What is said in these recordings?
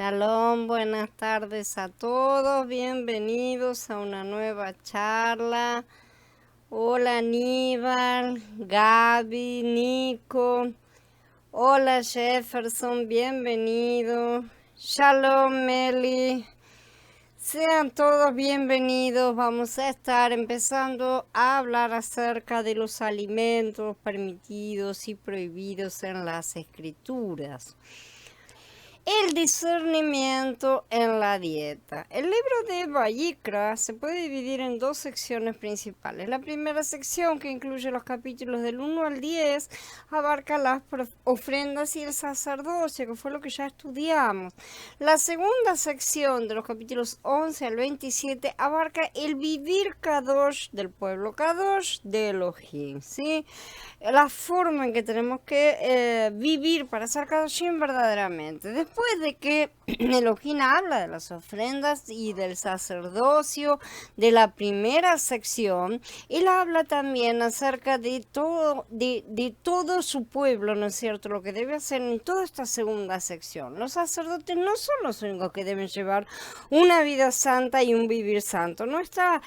Shalom, buenas tardes a todos, bienvenidos a una nueva charla. Hola Aníbal, Gaby, Nico, hola Jefferson, bienvenido. Shalom Meli, sean todos bienvenidos. Vamos a estar empezando a hablar acerca de los alimentos permitidos y prohibidos en las escrituras. El discernimiento en la dieta. El libro de Vayikra se puede dividir en dos secciones principales. La primera sección, que incluye los capítulos del 1 al 10, abarca las ofrendas y el sacerdocio, que fue lo que ya estudiamos. La segunda sección, de los capítulos 11 al 27, abarca el vivir Kadosh del pueblo Kadosh de Elohim, ¿sí? La forma en que tenemos que vivir para ser Kadoshim verdaderamente. Después de que Elohim habla de las ofrendas y del sacerdocio de la primera sección, él habla también acerca de todo su pueblo, ¿no es cierto?, lo que debe hacer en toda esta segunda sección. Los sacerdotes no son los únicos que deben llevar una vida santa y un vivir santo. No está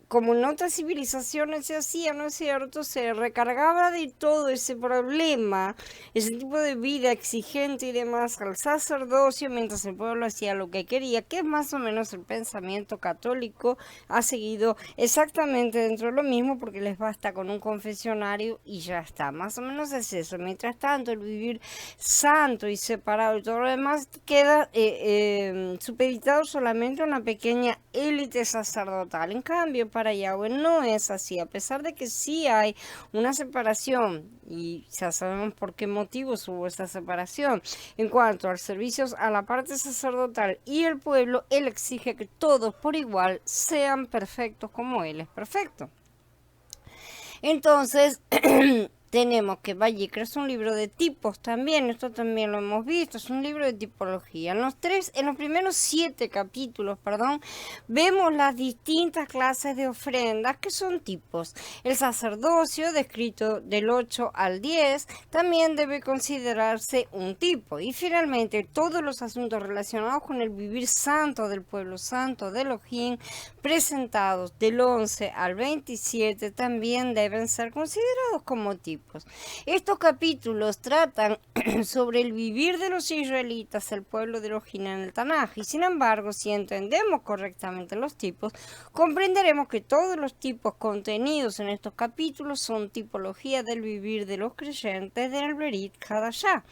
como en otras civilizaciones se hacía, ¿no es cierto? Se recargaba de todo ese problema, ese tipo de vida exigente y demás al sacerdocio, mientras el pueblo hacía lo que quería, que es más o menos el pensamiento católico. Ha seguido exactamente dentro de lo mismo, porque les basta con un confesionario y ya está. Más o menos es eso. Mientras tanto, el vivir santo y separado y todo lo demás queda supeditado solamente a una pequeña élite sacerdotal. En cambio, para Yahweh no es así, a pesar de que sí hay una separación, y ya sabemos por qué motivos hubo esa separación. En cuanto a los servicios a la parte sacerdotal y el pueblo, él exige que todos por igual sean perfectos como él es perfecto. Entonces, tenemos que Vayikra es un libro de tipos también, esto también lo hemos visto, es un libro de tipología. En los primeros 7 capítulos, vemos las distintas clases de ofrendas que son tipos. El sacerdocio, descrito del 8 al 10, también debe considerarse un tipo. Y finalmente, todos los asuntos relacionados con el vivir santo del pueblo santo de Elohim, presentados del 11 al 27, también deben ser considerados como tipos. Estos capítulos tratan sobre el vivir de los israelitas, el pueblo de Elohim en el Tanaj, y sin embargo, si entendemos correctamente los tipos, comprenderemos que todos los tipos contenidos en estos capítulos son tipología del vivir de los creyentes del Berit Hadashah.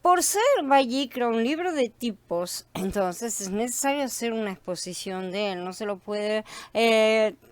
Por ser Vayikra un libro de tipos, entonces es necesario hacer una exposición de él. No se lo puede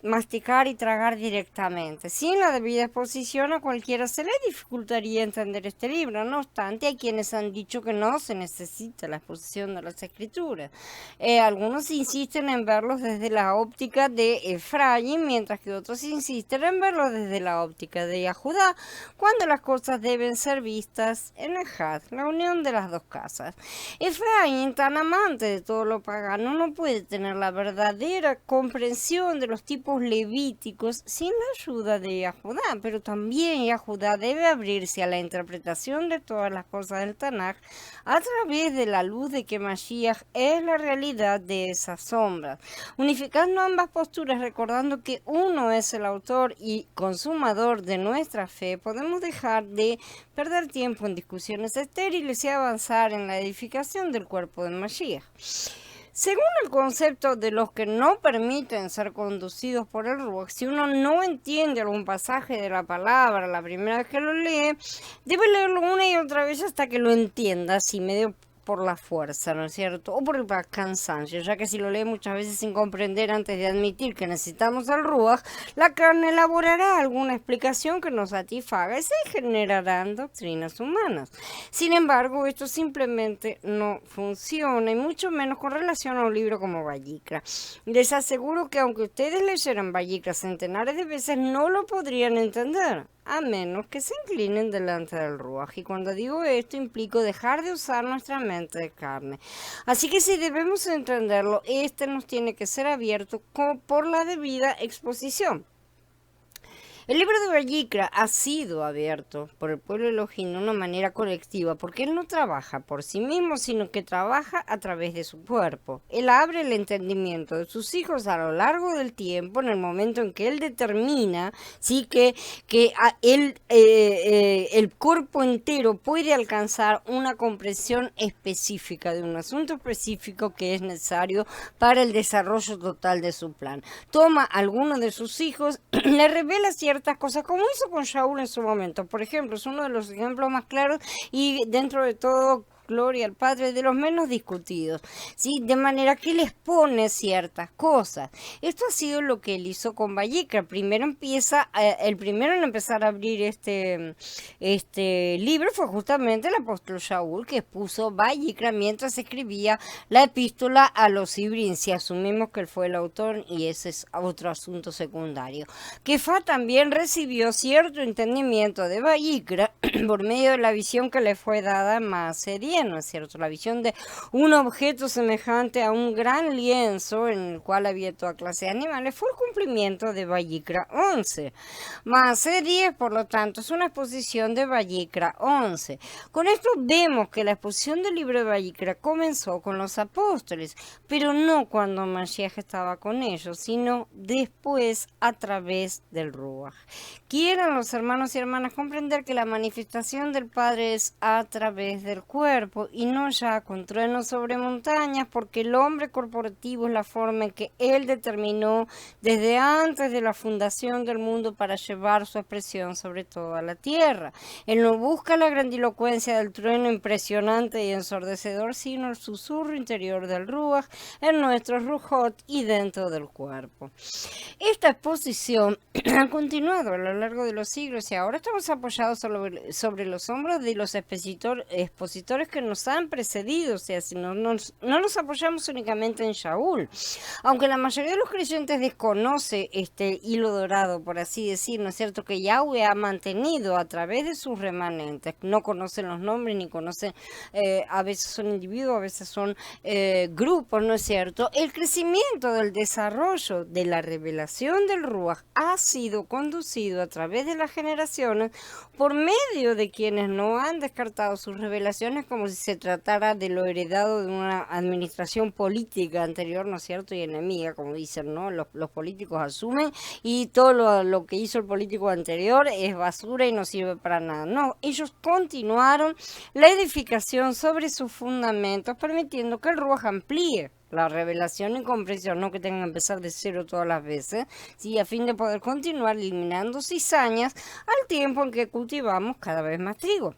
masticar y tragar directamente. Sin la debida exposición, a cualquiera se le dificultaría entender este libro. No obstante, hay quienes han dicho que no se necesita la exposición de las escrituras. Algunos insisten en verlos desde la óptica de Efraín, mientras que otros insisten en verlos desde la óptica de Yahudá, cuando las cosas deben ser vistas en el Had, la unión de las dos casas. Efraín, tan amante de todo lo pagano, no puede tener la verdadera comprensión de los tipos levíticos sin la ayuda de Yahudá, pero también Yahudá debe abrirse a la interpretación de todas las cosas del Tanaj a través de la luz de que Mashiach es la realidad de esas sombras. Unificando ambas posturas, recordando que uno es el autor y consumador de nuestra fe, podemos dejar de perder tiempo en discusiones estériles y avanzar en la edificación del cuerpo de Mashiach. Según el concepto de los que no permiten ser conducidos por el Ruach, si uno no entiende algún pasaje de la palabra la primera vez que lo lee, debe leerlo una y otra vez hasta que lo entienda, así medio por la fuerza, ¿no es cierto? O por el cansancio, ya que si lo lee muchas veces sin comprender antes de admitir que necesitamos el Ruach, la carne elaborará alguna explicación que nos satisfaga y se generarán doctrinas humanas. Sin embargo, esto simplemente no funciona, y mucho menos con relación a un libro como Vayikra. Les aseguro que aunque ustedes leyeran Vayikra centenares de veces, no lo podrían entender, a menos que se inclinen delante del Ruach. Y cuando digo esto, implico dejar de usar nuestra mente de carne. Así que si debemos entenderlo, este nos tiene que ser abierto por la debida exposición. El libro de Vallicra ha sido abierto por el pueblo elohim de una manera colectiva porque él no trabaja por sí mismo, sino que trabaja a través de su cuerpo. Él abre el entendimiento de sus hijos a lo largo del tiempo, en el momento en que él determina, sí, que el cuerpo entero puede alcanzar una comprensión específica de un asunto específico que es necesario para el desarrollo total de su plan. Toma a alguno de sus hijos, le revela ciertas cosas, como hizo con Shaul en su momento. Por ejemplo, es uno de los ejemplos más claros y dentro de todo, gloria al Padre, de los menos discutidos, ¿sí? De manera que les pone ciertas cosas. Esto ha sido lo que él hizo con Vallicra. El primero en empezar a abrir este libro fue justamente el apóstol Shaul, que puso Vallicra mientras escribía la epístola a los Ibrín, si asumimos que él fue el autor, y ese es otro asunto secundario. Kefa también recibió cierto entendimiento de Vallicra por medio de la visión que le fue dada en Maaseh, ¿no es cierto? La visión de un objeto semejante a un gran lienzo en el cual había toda clase de animales fue el cumplimiento de Vallicra 11. Maaseh 10, por lo tanto, es una exposición de Vallicra 11. Con esto vemos que la exposición del libro de Vallicra comenzó con los apóstoles, pero no cuando Mashiach estaba con ellos, sino después a través del Ruach. Quieran los hermanos y hermanas comprender que la manifestación del Padre es a través del cuerpo y no ya con truenos sobre montañas, porque el hombre corporativo es la forma en que él determinó desde antes de la fundación del mundo para llevar su expresión sobre toda la tierra. Él no busca la grandilocuencia del trueno impresionante y ensordecedor, sino el susurro interior del Ruach en nuestro Rujot y dentro del cuerpo. Esta exposición ha continuado a lo largo de los siglos y ahora estamos apoyados sobre los hombros de los expositores que nos han precedido, o sea, si no nos apoyamos únicamente en Shaul. Aunque la mayoría de los creyentes desconoce este hilo dorado, por así decir, ¿no es cierto?, que Yahweh ha mantenido a través de sus remanentes. No conocen los nombres ni conocen, a veces son individuos, a veces son grupos, ¿no es cierto? El crecimiento del desarrollo de la revelación del Ruach ha sido conducido a través de las generaciones por medio de quienes no han descartado sus revelaciones como si se tratara de lo heredado de una administración política anterior, ¿no es cierto?, y enemiga, como dicen, ¿no? Los políticos asumen y todo lo que hizo el político anterior es basura y no sirve para nada. No, ellos continuaron la edificación sobre sus fundamentos, permitiendo que el Ruach amplíe la revelación y comprensión, no que tengan que empezar de cero todas las veces, ¿sí?, a fin de poder continuar eliminando cizañas al tiempo en que cultivamos cada vez más trigo.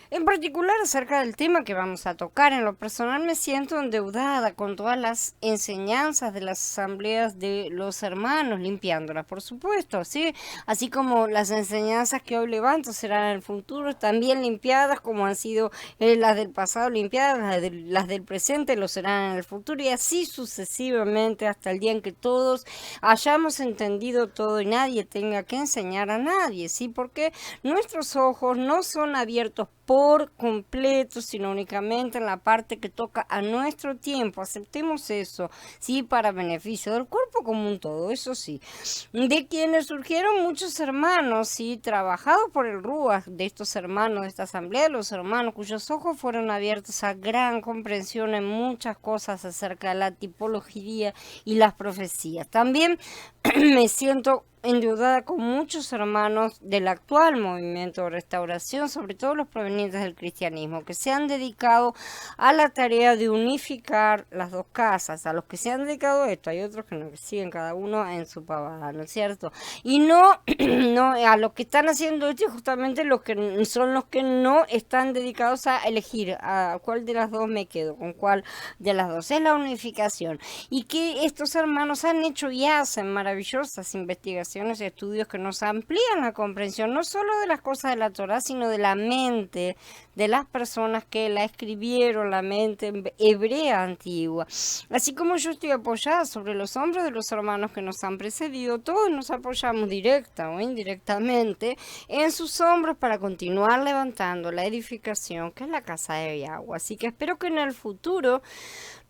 En particular, acerca del tema que vamos a tocar, en lo personal me siento endeudada con todas las enseñanzas de las asambleas de los hermanos, limpiándolas, por supuesto, ¿sí? Así como las enseñanzas que hoy levanto serán en el futuro también limpiadas, como han sido las del pasado limpiadas, las del presente lo serán en el futuro, y así sucesivamente hasta el día en que todos hayamos entendido todo y nadie tenga que enseñar a nadie, ¿sí? Porque nuestros ojos no son abiertos por completo, sino únicamente en la parte que toca a nuestro tiempo. Aceptemos eso, sí, para beneficio del cuerpo como un todo, eso sí. De quienes surgieron muchos hermanos, sí, trabajados por el Ruach, de estos hermanos, de esta asamblea de los hermanos, cuyos ojos fueron abiertos a gran comprensión en muchas cosas acerca de la tipología y las profecías. También me siento endeudada con muchos hermanos del actual movimiento de restauración, sobre todo los provenientes del cristianismo, que se han dedicado a la tarea de unificar las dos casas. A los que se han dedicado a esto, hay otros que no, que siguen cada uno en su pavada, ¿no es cierto? Y no, no a los que están haciendo esto, justamente los que son los que no están dedicados a elegir a cuál de las dos me quedo, con cuál de las dos. Es la unificación. Y que estos hermanos han hecho y hacen maravillosas investigaciones y estudios que nos amplían la comprensión no solo de las cosas de la Torá, sino de la mente de las personas que la escribieron, la mente hebrea antigua. Así como yo estoy apoyada sobre los hombros de los hermanos que nos han precedido, todos nos apoyamos directa o indirectamente en sus hombros para continuar levantando la edificación que es la casa de Yahweh. Así que espero que en el futuro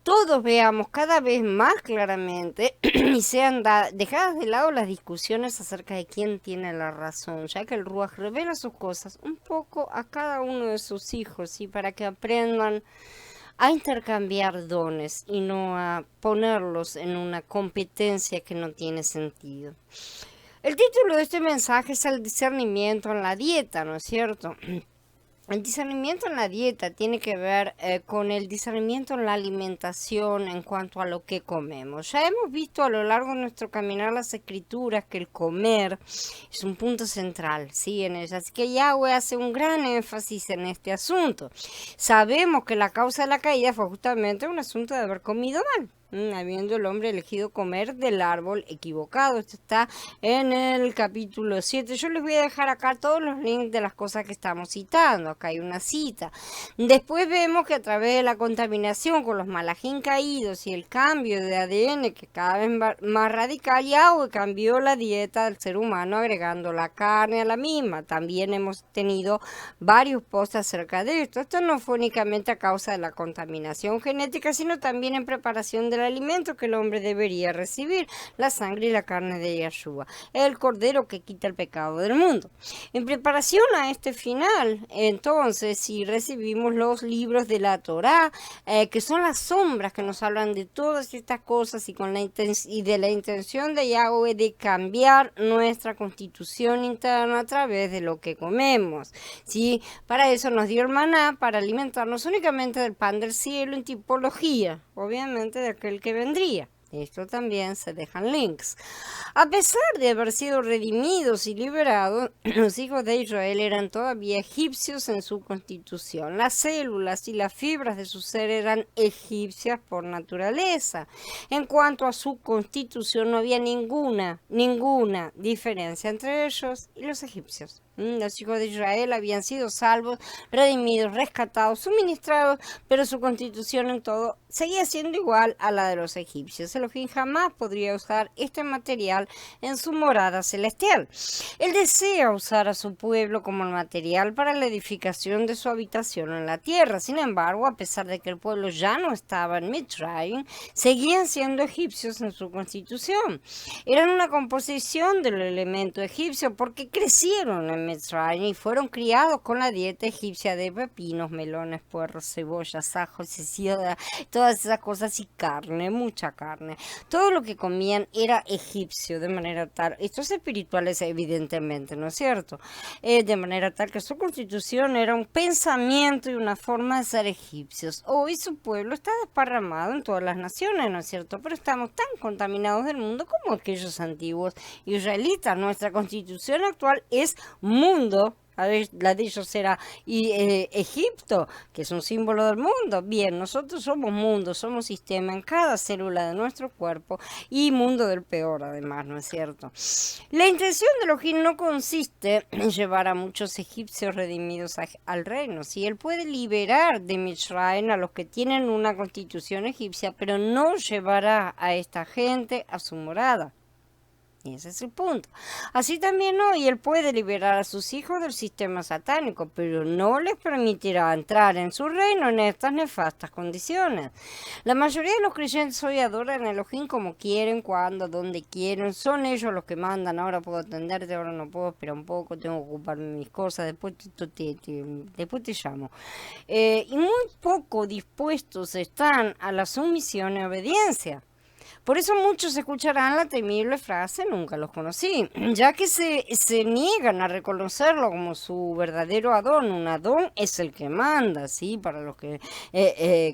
todos veamos cada vez más claramente y sean dejadas de lado las discusiones acerca de quién tiene la razón, ya que el Ruach revela sus cosas un poco a cada uno de sus hijos, ¿sí? Para que aprendan a intercambiar dones y no a ponerlos en una competencia que no tiene sentido. El título de este mensaje es el discernimiento en la dieta, ¿no es cierto? El discernimiento en la dieta tiene que ver con el discernimiento en la alimentación en cuanto a lo que comemos. Ya hemos visto a lo largo de nuestro caminar las escrituras que el comer es un punto central, ¿sí? En ellas. Así que Yahweh hace un gran énfasis en este asunto. Sabemos que la causa de la caída fue justamente un asunto de haber comido mal. Habiendo el hombre elegido comer del árbol equivocado. Esto está en el capítulo 7. Yo les voy a dejar acá todos los links de las cosas que estamos citando. Acá hay una cita. Después vemos que a través de la contaminación con los malajín caídos y el cambio de ADN, que cada vez más radical, Yahweh cambió la dieta del ser humano agregando la carne a la misma. También hemos tenido varios posts acerca de esto. Esto no fue únicamente a causa de la contaminación genética, sino también en preparación del alimento que el hombre debería recibir, la sangre y la carne de Yahshua, el cordero que quita el pecado del mundo. En preparación a este final, entonces, si recibimos los libros de la Torá, que son las sombras que nos hablan de todas estas cosas y de la intención de Yahweh de cambiar nuestra constitución interna a través de lo que comemos, ¿sí? Para eso nos dio el maná, para alimentarnos únicamente del pan del cielo en tipología, obviamente de aquel que vendría. Esto también se dejan links. A pesar de haber sido redimidos y liberados, los hijos de Israel eran todavía egipcios en su constitución. Las células y las fibras de su ser eran egipcias por naturaleza. En cuanto a su constitución, no había ninguna diferencia entre ellos y los egipcios. Los hijos de Israel habían sido salvos, redimidos, rescatados, suministrados, pero su constitución en todo seguía siendo igual a la de los egipcios. Elohim jamás podría usar este material en su morada celestial. Él desea usar a su pueblo como el material para la edificación de su habitación en la tierra. Sin embargo, a pesar de que el pueblo ya no estaba en Mitzrayim, seguían siendo egipcios en su constitución. Eran una composición del elemento egipcio porque crecieron en Mitzrayim y fueron criados con la dieta egipcia de pepinos, melones, puerros, cebollas, ajos, cecina, todas esas cosas y carne, mucha carne. Todo lo que comían era egipcio, de manera tal, estos espirituales evidentemente, ¿no es cierto? De manera tal que su constitución era un pensamiento y una forma de ser egipcios. Hoy su pueblo está desparramado en todas las naciones, ¿no es cierto? Pero estamos tan contaminados del mundo como aquellos antiguos israelitas. Nuestra constitución actual es mundo. A ver, la de ellos era Egipto, que es un símbolo del mundo. Bien, nosotros somos mundo, somos sistema en cada célula de nuestro cuerpo y mundo del peor, además, ¿no es cierto? La intención de Elohim no consiste en llevar a muchos egipcios redimidos al reino. Si él puede liberar de Mitzrayim a los que tienen una constitución egipcia, pero no llevará a esta gente a su morada. Y ese es el punto. Así también hoy él puede liberar a sus hijos del sistema satánico, pero no les permitirá entrar en su reino en estas nefastas condiciones. La mayoría de los creyentes hoy adoran a Elohim como quieren, cuando, donde quieren. Son ellos los que mandan. Ahora puedo atenderte, ahora no puedo, espera un poco, tengo que ocuparme de mis cosas, después te llamo. Y muy poco dispuestos están a la sumisión y obediencia. Por eso muchos escucharán la temible frase, nunca los conocí, ya que se niegan a reconocerlo como su verdadero Adón. Un Adón es el que manda, ¿sí? Para los que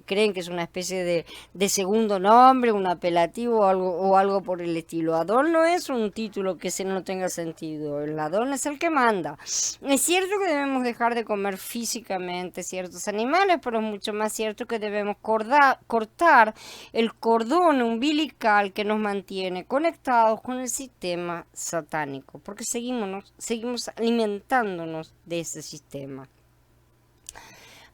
creen que es una especie de segundo nombre, un apelativo o algo por el estilo. Adón no es un título que no tenga sentido, el Adón es el que manda. Es cierto que debemos dejar de comer físicamente ciertos animales, pero es mucho más cierto que debemos cortar el cordón umbilical que nos mantiene conectados con el sistema satánico, porque seguimos alimentándonos de ese sistema.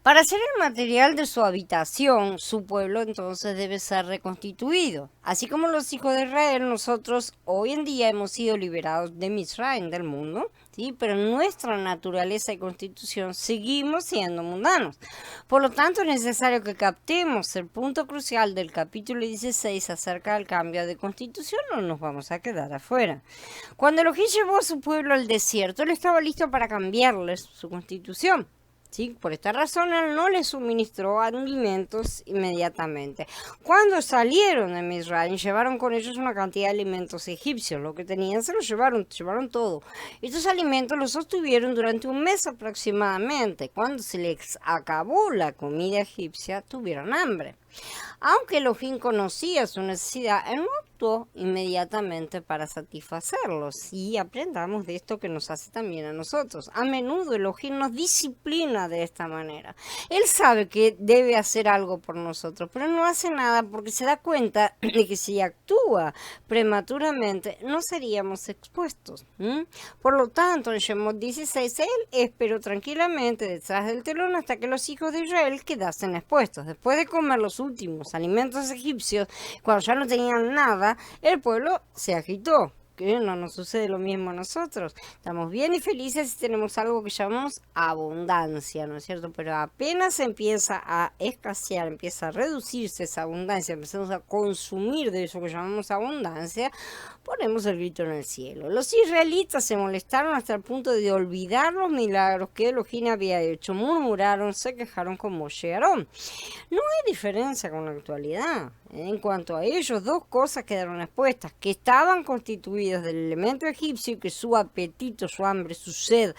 Para ser el material de su habitación, su pueblo entonces debe ser reconstituido. Así como los hijos de Israel, nosotros hoy en día hemos sido liberados de Mitzrayim, del mundo, ¿sí? Pero en nuestra naturaleza y constitución seguimos siendo mundanos. Por lo tanto, es necesario que captemos el punto crucial del capítulo 16 acerca del cambio de constitución, o nos vamos a quedar afuera. Cuando Elohim llevó a su pueblo al desierto, él estaba listo para cambiarles su constitución. ¿Sí? Por esta razón, él no les suministró alimentos inmediatamente. Cuando salieron de Misraim, llevaron con ellos una cantidad de alimentos egipcios. Lo que tenían se lo llevaron todo. Estos alimentos los sostuvieron durante un mes aproximadamente. Cuando se les acabó la comida egipcia, tuvieron hambre. Aunque Elohim conocía su necesidad, él no actuó inmediatamente para satisfacerlos. Y aprendamos de esto que nos hace también a nosotros. A menudo Elohim nos disciplina de esta manera. Él sabe que debe hacer algo por nosotros, pero no hace nada porque se da cuenta de que si actúa prematuramente no seríamos expuestos. Por lo tanto, en Shemot 16, él esperó tranquilamente detrás del telón hasta que los hijos de Israel quedasen expuestos. Después de comer los últimos alimentos egipcios, cuando ya no tenían nada, el pueblo se agitó. Que no nos sucede lo mismo a nosotros. Estamos bien y felices y tenemos algo que llamamos abundancia, ¿no es cierto? Pero apenas empieza a escasear, empieza a reducirse esa abundancia, empezamos a consumir de eso que llamamos abundancia, ponemos el grito en el cielo. Los israelitas se molestaron hasta el punto de olvidar los milagros que Elohim había hecho, murmuraron, se quejaron con Moshe y Aarón. No hay diferencia con la actualidad. En cuanto a ellos, dos cosas quedaron expuestas, que estaban constituidos del elemento egipcio y que su apetito, su hambre, su sed,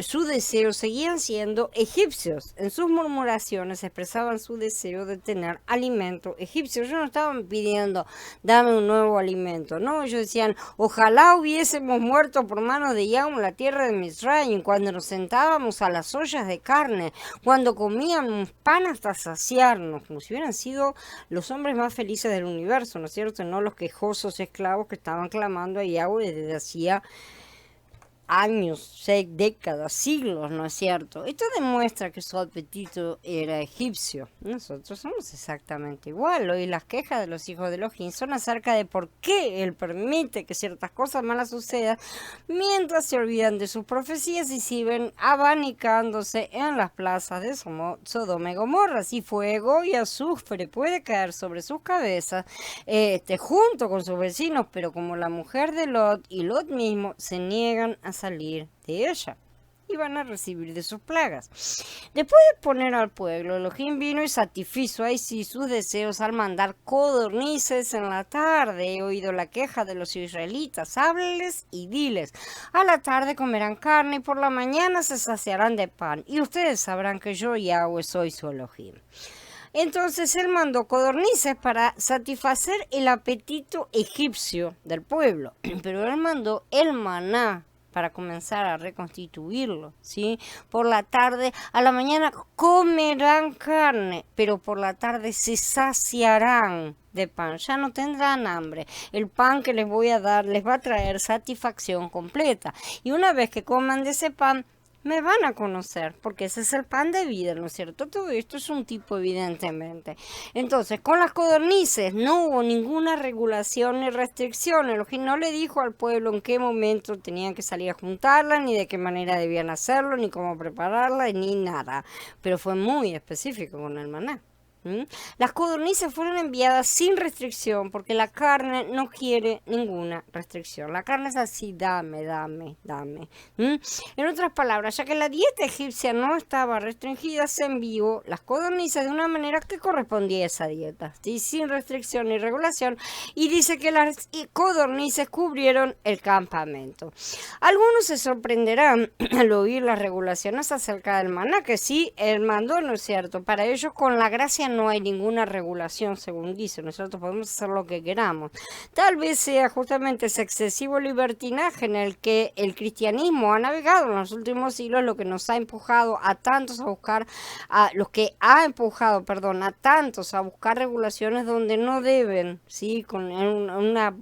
su deseo seguían siendo egipcios. En sus murmuraciones expresaban su deseo de tener alimento egipcio. Ellos no estaban pidiendo, dame un nuevo alimento, no, ellos decían, ojalá hubiésemos muerto por manos de Yahweh en la tierra de Misraim, cuando nos sentábamos a las ollas de carne, cuando comíamos pan hasta saciarnos, como si hubieran sido los hombres más felices del universo, ¿no es cierto? No los quejosos esclavos que estaban clamando a Yahweh desde hacía años, décadas, siglos, ¿no es cierto? Esto demuestra que su apetito era egipcio. Nosotros somos exactamente igual. Hoy las quejas de los hijos de Elohim son acerca de por qué él permite que ciertas cosas malas sucedan, mientras se olvidan de sus profecías y siguen abanicándose en las plazas de Sodoma y Gomorra. Si fuego y azufre puede caer sobre sus cabezas, junto con sus vecinos, pero como la mujer de Lot y Lot mismo se niegan a salir de ella y van a recibir de sus plagas. Después de poner al pueblo, Elohim vino y satisfizo ahí sí sus deseos al mandar codornices en la tarde. He oído la queja de los israelitas, hábleles y diles, a la tarde comerán carne y por la mañana se saciarán de pan, y ustedes sabrán que yo, Yahweh, soy su Elohim. Entonces él mandó codornices para satisfacer el apetito egipcio del pueblo, pero él mandó el maná para comenzar a reconstituirlo, ¿sí? Por la tarde, a la mañana comerán carne, pero por la tarde se saciarán de pan, ya no tendrán hambre. El pan que les voy a dar les va a traer satisfacción completa. Y una vez que coman de ese pan, me van a conocer, porque ese es el pan de vida, ¿no es cierto? Todo esto es un tipo, evidentemente. Entonces, con las codornices no hubo ninguna regulación ni restricción. Elohim no le dijo al pueblo en qué momento tenían que salir a juntarla, ni de qué manera debían hacerlo, ni cómo prepararla, ni nada. Pero fue muy específico con el maná. Las codornices fueron enviadas sin restricción porque la carne no quiere ninguna restricción. La carne es así, dame. En otras palabras, ya que la dieta egipcia no estaba restringida, se envió las codornices de una manera que correspondía a esa dieta, ¿sí? Sin restricción ni regulación. Y dice que las codornices cubrieron el campamento. Algunos se sorprenderán al oír las regulaciones acerca del maná, que sí, él mandó, ¿no es cierto? Para ellos con la gracia no hay ninguna regulación, según dice, nosotros podemos hacer lo que queramos. Tal vez sea justamente ese excesivo libertinaje en el que el cristianismo ha navegado en los últimos siglos lo que nos ha empujado a tantos a buscar, a tantos a buscar regulaciones donde no deben, ¿sí? Con una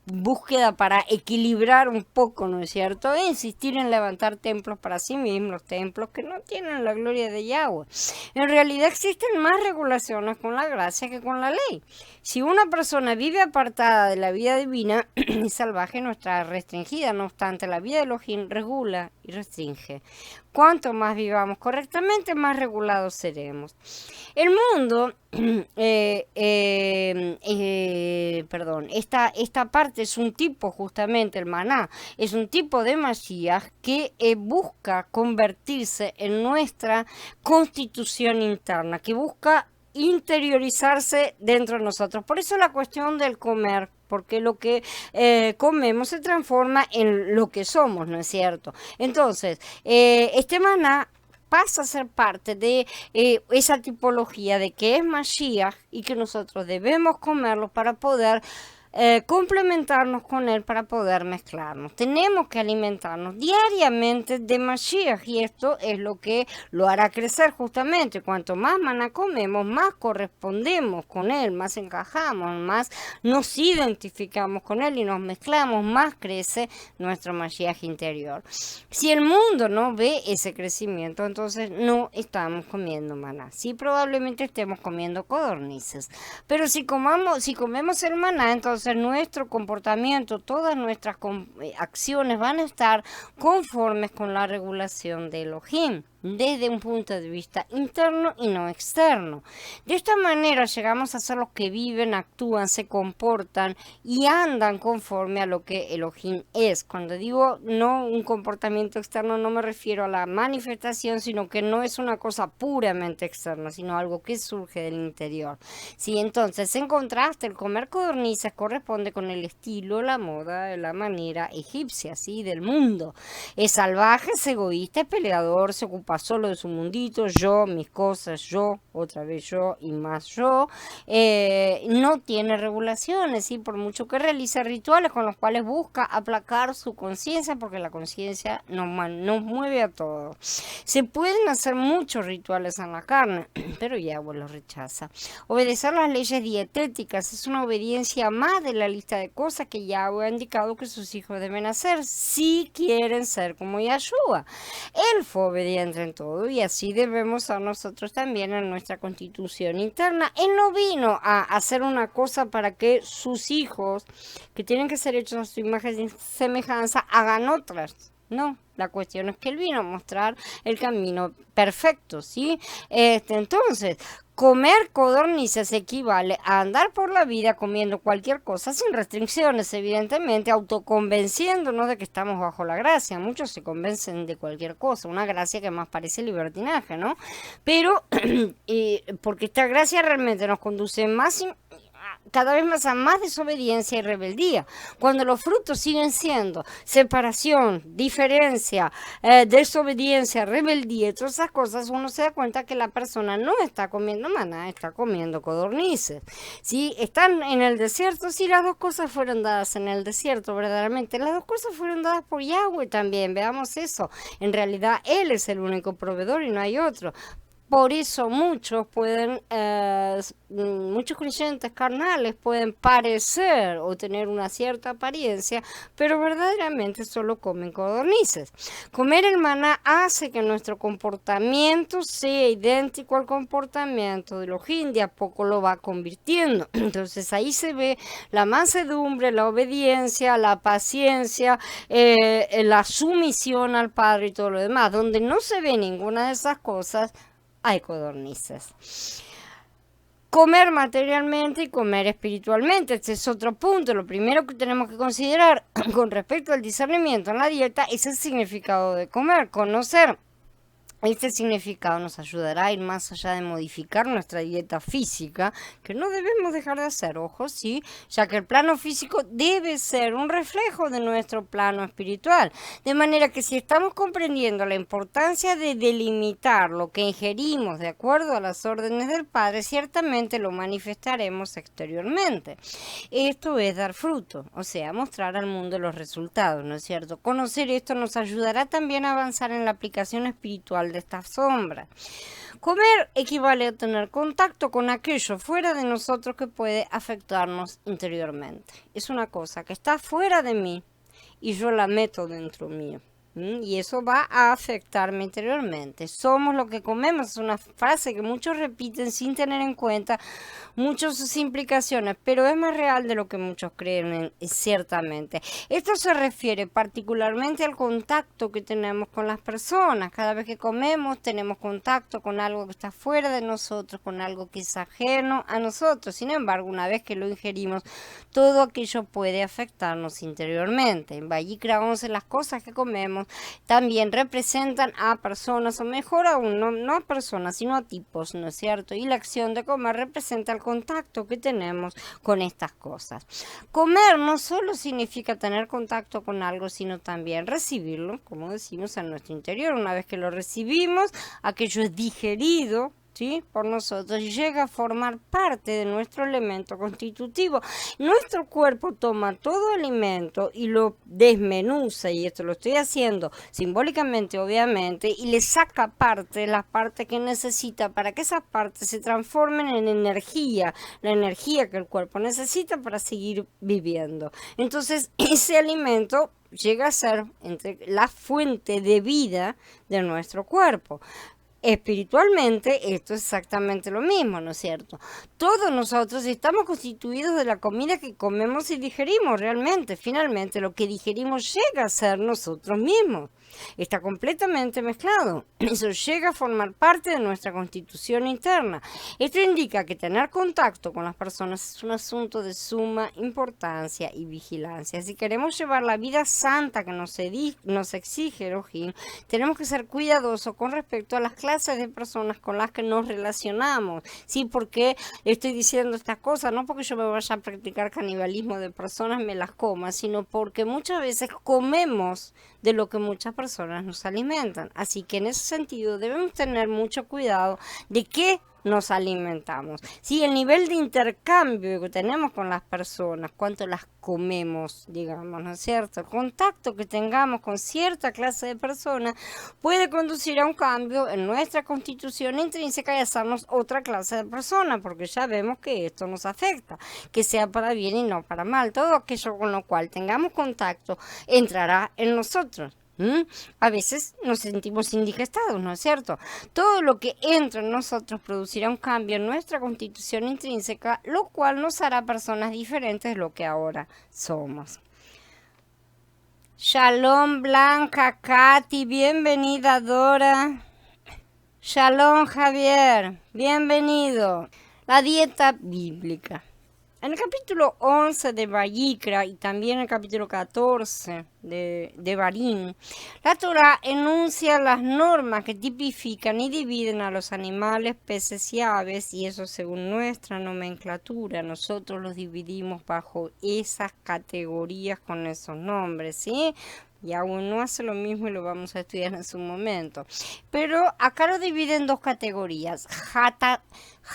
búsqueda para equilibrar un poco, ¿no es cierto? E insistir en levantar templos para sí mismos, templos que no tienen la gloria de Yahweh. En realidad existen más regulaciones con la gracia que con la ley. Si una persona vive apartada de la vida divina y salvaje, no está restringida. No obstante, la vida de Elohim regula y restringe. Cuanto más vivamos correctamente, más regulados seremos. El mundo, esta parte es un tipo, justamente el maná, es un tipo de Mashiach que busca convertirse en nuestra constitución interna, que busca interiorizarse dentro de nosotros. Por eso la cuestión del comer, porque lo que comemos se transforma en lo que somos, ¿no es cierto? Entonces, este maná pasa a ser parte de esa tipología de que es Mashiach y que nosotros debemos comerlo para poder complementarnos con él, para poder mezclarnos. Tenemos que alimentarnos diariamente de Mashiach y esto es lo que lo hará crecer justamente. Cuanto más maná comemos, más correspondemos con él, más encajamos, más nos identificamos con él y nos mezclamos, más crece nuestro Mashiach interior. Si el mundo no ve ese crecimiento, entonces no estamos comiendo maná. Sí, probablemente estemos comiendo codornices, pero si comemos el maná, entonces nuestro comportamiento, todas nuestras acciones van a estar conformes con la regulación de Elohim, desde un punto de vista interno y no externo. De esta manera llegamos a ser los que viven, actúan, se comportan y andan conforme a lo que Elohim es. Cuando digo no un comportamiento externo, no me refiero a la manifestación, sino que no es una cosa puramente externa, sino algo que surge del interior. Sí, entonces, en contraste, el comer codornices corresponde con el estilo, la moda, la manera egipcia, ¿sí? Del mundo. Es salvaje, es egoísta, es peleador, se ocupa solo de su mundito, yo, mis cosas, yo, otra vez yo y más yo. No tiene regulaciones, ¿sí? Por mucho que realice rituales con los cuales busca aplacar su conciencia, porque la conciencia nos mueve a todos. Se pueden hacer muchos rituales en la carne, pero Yahweh los rechaza. Obedecer las leyes dietéticas es una obediencia más de la lista de cosas que Yahweh ha indicado que sus hijos deben hacer si quieren ser como Yahshua. Él fue obediente en todo y así debemos ser nosotros también en nuestra constitución interna. Él no vino a hacer una cosa para que sus hijos, que tienen que ser hechos a su imagen y semejanza, hagan otras. No, la cuestión es que él vino a mostrar el camino perfecto, ¿sí? Entonces, comer codornices equivale a andar por la vida comiendo cualquier cosa sin restricciones, evidentemente, autoconvenciéndonos de que estamos bajo la gracia. Muchos se convencen de cualquier cosa, una gracia que más parece libertinaje, ¿no? Pero, porque esta gracia realmente nos conduce cada vez más a más desobediencia y rebeldía, cuando los frutos siguen siendo separación, diferencia, desobediencia, rebeldía y todas esas cosas, uno se da cuenta que la persona no está comiendo maná, está comiendo codornices. ¿Sí? Están en el desierto, sí, las dos cosas fueron dadas en el desierto, verdaderamente, las dos cosas fueron dadas por Yahweh también, veamos eso, en realidad Él es el único proveedor y no hay otro. Por eso muchos creyentes carnales pueden parecer o tener una cierta apariencia, pero verdaderamente solo comen codornices. Comer el maná hace que nuestro comportamiento sea idéntico al comportamiento de Elohim, de a poco lo va convirtiendo. Entonces ahí se ve la mansedumbre, la obediencia, la paciencia, la sumisión al Padre y todo lo demás. Donde no se ve ninguna de esas cosas, hay codornices. Comer materialmente y comer espiritualmente, este es otro punto. Lo primero que tenemos que considerar con respecto al discernimiento en la dieta es el significado de comer. Conocer este significado nos ayudará a ir más allá de modificar nuestra dieta física, que no debemos dejar de hacer, ojo, sí, ya que el plano físico debe ser un reflejo de nuestro plano espiritual. De manera que si estamos comprendiendo la importancia de delimitar lo que ingerimos de acuerdo a las órdenes del Padre, ciertamente lo manifestaremos exteriormente. Esto es dar fruto, o sea, mostrar al mundo los resultados, ¿no es cierto? Conocer esto nos ayudará también a avanzar en la aplicación espiritual de esta sombra. Comer equivale a tener contacto con aquello fuera de nosotros que puede afectarnos interiormente. Es una cosa que está fuera de mí y yo la meto dentro mío. Y eso va a afectarme interiormente. Somos lo que comemos, es una frase que muchos repiten sin tener en cuenta muchas sus implicaciones, pero es más real de lo que muchos creen, ciertamente. Esto se refiere particularmente al contacto que tenemos con las personas. Cada vez que comemos tenemos contacto con algo que está fuera de nosotros, con algo que es ajeno a nosotros. Sin embargo, una vez que lo ingerimos, todo aquello puede afectarnos interiormente. En Vayikra 11, las cosas que comemos también representan a personas, o mejor aún, no a personas, sino a tipos, ¿no es cierto? Y la acción de comer representa el contacto que tenemos con estas cosas. Comer no solo significa tener contacto con algo, sino también recibirlo, como decimos, en nuestro interior. Una vez que lo recibimos, aquello es digerido, ¿sí?, por nosotros, y llega a formar parte de nuestro elemento constitutivo. Nuestro cuerpo toma todo alimento y lo desmenuza, y esto lo estoy haciendo simbólicamente, obviamente, y le saca parte, las partes que necesita para que esas partes se transformen en energía, la energía que el cuerpo necesita para seguir viviendo. Entonces, ese alimento llega a ser la fuente de vida de nuestro cuerpo. Espiritualmente esto es exactamente lo mismo, ¿no es cierto? Todos nosotros estamos constituidos de la comida que comemos y digerimos realmente. Finalmente lo que digerimos llega a ser nosotros mismos. Está completamente mezclado. Eso llega a formar parte de nuestra constitución interna. Esto indica que tener contacto con las personas es un asunto de suma importancia y vigilancia. Si queremos llevar la vida santa que nos exige Elohim, tenemos que ser cuidadosos con respecto a las clases de personas con las que nos relacionamos. ¿Sí? ¿Por qué estoy diciendo estas cosas? No porque yo me vaya a practicar canibalismo de personas, me las coma, sino porque muchas veces comemos de lo que muchas personas nos alimentan. Así que en ese sentido debemos tener mucho cuidado de qué nos alimentamos. Sí, el nivel de intercambio que tenemos con las personas, cuánto las comemos, digamos, ¿no es cierto? El contacto que tengamos con cierta clase de personas puede conducir a un cambio en nuestra constitución intrínseca y hacernos otra clase de persona, porque ya vemos que esto nos afecta, que sea para bien y no para mal. Todo aquello con lo cual tengamos contacto entrará en nosotros. A veces nos sentimos indigestados, ¿no es cierto? Todo lo que entra en nosotros producirá un cambio en nuestra constitución intrínseca, lo cual nos hará personas diferentes de lo que ahora somos. Shalom Blanca, Katy, bienvenida Dora. Shalom Javier, bienvenido. La dieta bíblica. En el capítulo 11 de Vayikra y también en el capítulo 14 de Barín, la Torá enuncia las normas que tipifican y dividen a los animales, peces y aves, y eso según nuestra nomenclatura. Nosotros los dividimos bajo esas categorías con esos nombres, ¿sí? Yahweh no hace lo mismo y lo vamos a estudiar en su momento. Pero acá lo divide en dos categorías.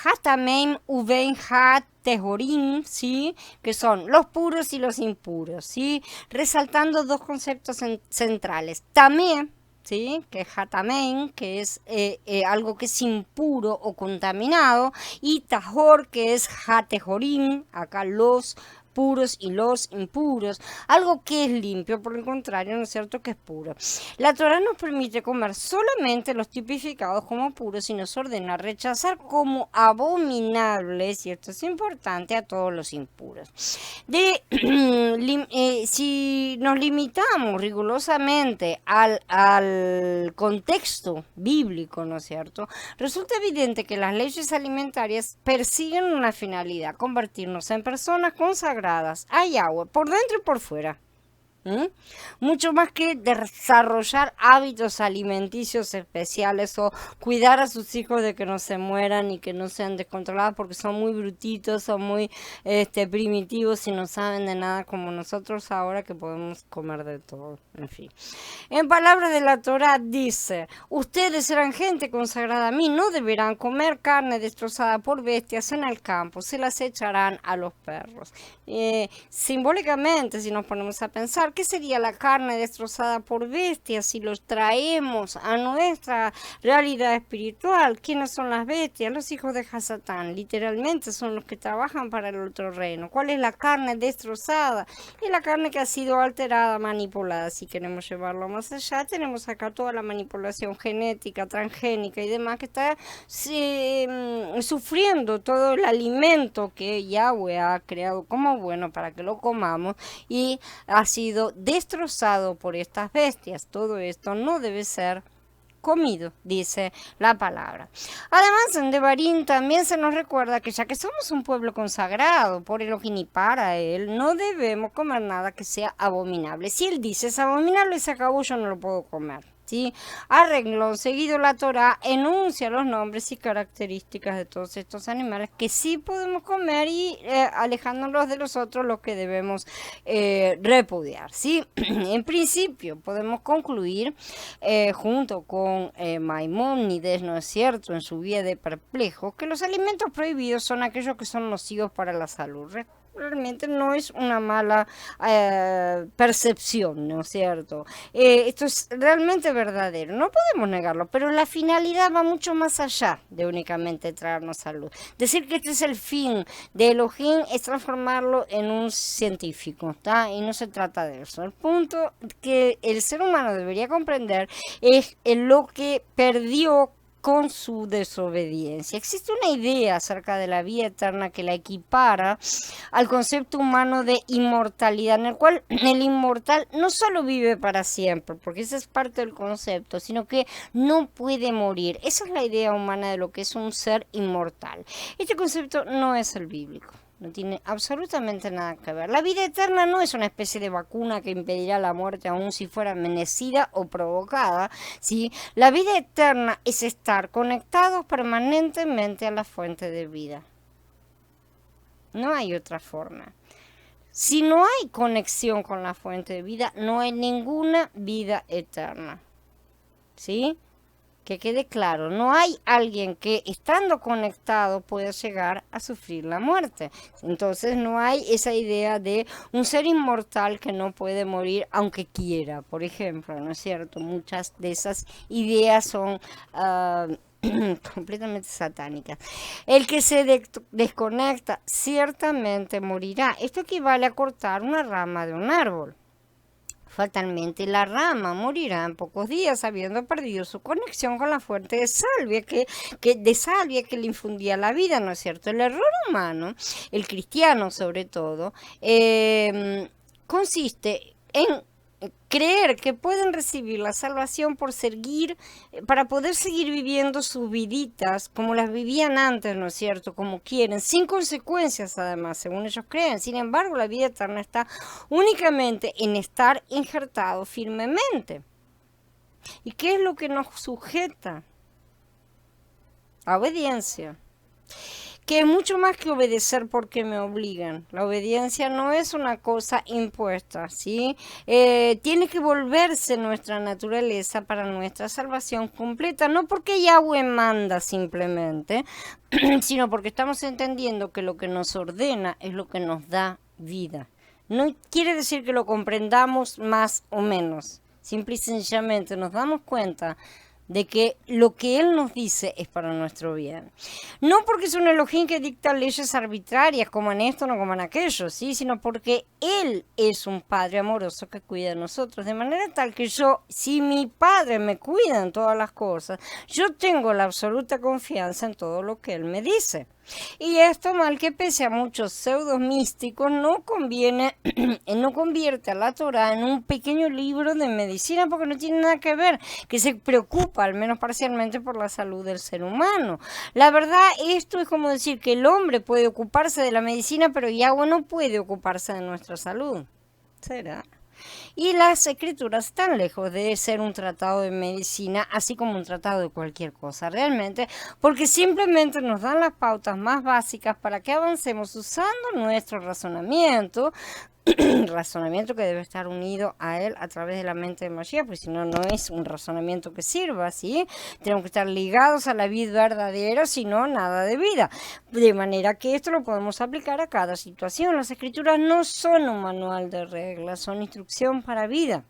Hatameim uvein hatehorim, ¿sí? Que son los puros y los impuros, ¿sí? Resaltando dos conceptos centrales. Tamé, ¿sí? Que es hatameim, que es algo que es impuro o contaminado, y tahor, que es hatehorim, acá los puros y los impuros, algo que es limpio, por el contrario, ¿no es cierto?, que es puro. La Torá nos permite comer solamente los tipificados como puros y nos ordena rechazar como abominables, y esto es importante, a todos los impuros. Si nos limitamos rigurosamente al contexto bíblico, ¿no es cierto?, resulta evidente que las leyes alimentarias persiguen una finalidad: convertirnos en personas consagradas a Yahweh por dentro y por fuera. Mucho más que desarrollar hábitos alimenticios especiales o cuidar a sus hijos de que no se mueran y que no sean descontrolados porque son muy brutitos, son muy primitivos y no saben de nada, como nosotros ahora que podemos comer de todo. En fin, en palabras de la Torá dice: ustedes serán gente consagrada a mí, no deberán comer carne destrozada por bestias en el campo, se las echarán a los perros. Simbólicamente, si nos ponemos a pensar, pensar qué sería la carne destrozada por bestias si los traemos a nuestra realidad espiritual. ¿Quiénes son las bestias? Los hijos de Hasatán, literalmente son los que trabajan para el otro reino. ¿Cuál es la carne destrozada? Es la carne que ha sido alterada, manipulada. Si queremos llevarlo más allá, tenemos acá toda la manipulación genética, transgénica y demás que está sufriendo todo el alimento que Yahweh ha creado como bueno para que lo comamos y ha sido destrozado por estas bestias. Todo esto no debe ser comido, dice la palabra. Además, en Devarim también se nos recuerda que ya que somos un pueblo consagrado por Elohim y para él, no debemos comer nada que sea abominable. Si él dice es abominable, se acabó, yo no lo puedo comer. ¿Sí? A renglón seguido, la Torá enuncia los nombres y características de todos estos animales que sí podemos comer y alejándolos de los otros los que debemos repudiar. ¿Sí? En principio podemos concluir junto con Maimónides, ¿no es cierto?, en su Guía de Perplejos, que los alimentos prohibidos son aquellos que son nocivos para la salud. Realmente no es una mala percepción, ¿no es cierto? Esto es realmente verdadero, no podemos negarlo, pero la finalidad va mucho más allá de únicamente traernos salud. Decir que este es el fin de Elohim es transformarlo en un científico, ¿está? Y no se trata de eso. El punto que el ser humano debería comprender es lo que perdió con su desobediencia. Existe una idea acerca de la vida eterna que la equipara al concepto humano de inmortalidad, en el cual el inmortal no solo vive para siempre, porque ese es parte del concepto, sino que no puede morir. Esa es la idea humana de lo que es un ser inmortal. Este concepto no es el bíblico. No tiene absolutamente nada que ver. La vida eterna no es una especie de vacuna que impedirá la muerte aun si fuera menecida o provocada, ¿sí? La vida eterna es estar conectados permanentemente a la fuente de vida. No hay otra forma. Si no hay conexión con la fuente de vida, no hay ninguna vida eterna. ¿Sí? Que quede claro, no hay alguien que estando conectado pueda llegar a sufrir la muerte. Entonces no hay esa idea de un ser inmortal que no puede morir aunque quiera, por ejemplo, ¿no es cierto? Muchas de esas ideas son completamente satánicas. El que se desconecta ciertamente morirá. Esto equivale a cortar una rama de un árbol. Fatalmente la rama morirá en pocos días habiendo perdido su conexión con la fuente de salvia que le infundía la vida, ¿no es cierto? El error humano, el cristiano sobre todo, consiste en creer que pueden recibir la salvación para poder seguir viviendo sus viditas como las vivían antes, ¿no es cierto? Como quieren, sin consecuencias además, según ellos creen. Sin embargo, la vida eterna está únicamente en estar injertado firmemente. ¿Y qué es lo que nos sujeta? A obediencia. Que es mucho más que obedecer porque me obligan. La obediencia no es una cosa impuesta, ¿sí? Tiene que volverse nuestra naturaleza para nuestra salvación completa, no porque Yahweh manda simplemente, sino porque estamos entendiendo que lo que nos ordena es lo que nos da vida. No quiere decir que lo comprendamos más o menos. Simple y sencillamente nos damos cuenta de que lo que Él nos dice es para nuestro bien. No porque es un Elohim que dicta leyes arbitrarias como en esto, no como en aquello, ¿sí? Sino porque Él es un Padre amoroso que cuida de nosotros, de manera tal que si mi Padre me cuida en todas las cosas, yo tengo la absoluta confianza en todo lo que Él me dice. Y esto, mal que pese a muchos pseudos místicos, no convierte a la Torah en un pequeño libro de medicina porque no tiene nada que ver, que se preocupa, al menos parcialmente, por la salud del ser humano. La verdad, esto es como decir que el hombre puede ocuparse de la medicina, pero Yahweh no puede ocuparse de nuestra salud. ¿Será? Y las escrituras están lejos de ser un tratado de medicina, así como un tratado de cualquier cosa, realmente, porque simplemente nos dan las pautas más básicas para que avancemos usando nuestro razonamiento razonamiento que debe estar unido a él a través de la mente de Mashiach, porque si no, no es un razonamiento que sirva, ¿sí? Tenemos que estar ligados a la vida verdadera, si no, nada de vida. De manera que esto lo podemos aplicar a cada situación. Las escrituras no son un manual de reglas, son instrucción para vida.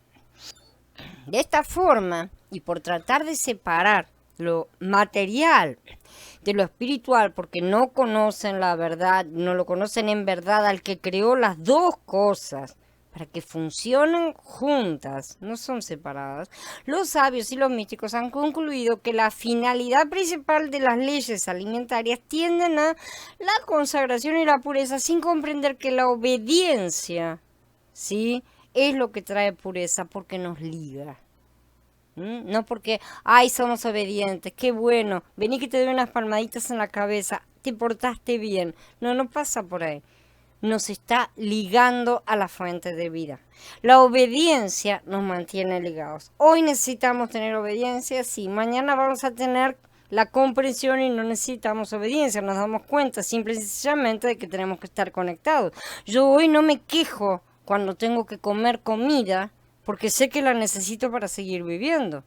De esta forma, y por tratar de separar lo material de lo espiritual, porque no conocen la verdad, no lo conocen en verdad al que creó las dos cosas, para que funcionen juntas, no son separadas. Los sabios y los místicos han concluido que la finalidad principal de las leyes alimentarias tienden a la consagración y la pureza, sin comprender que la obediencia, ¿sí?, es lo que trae pureza, porque nos liga. No porque, ay, somos obedientes, qué bueno, vení que te doy unas palmaditas en la cabeza, te portaste bien. No, no pasa por ahí. Nos está ligando a la fuente de vida. La obediencia nos mantiene ligados. Hoy necesitamos tener obediencia, sí, mañana vamos a tener la comprensión y no necesitamos obediencia, nos damos cuenta simple y sencillamente de que tenemos que estar conectados. Yo hoy no me quejo cuando tengo que comer comida, porque sé que la necesito para seguir viviendo.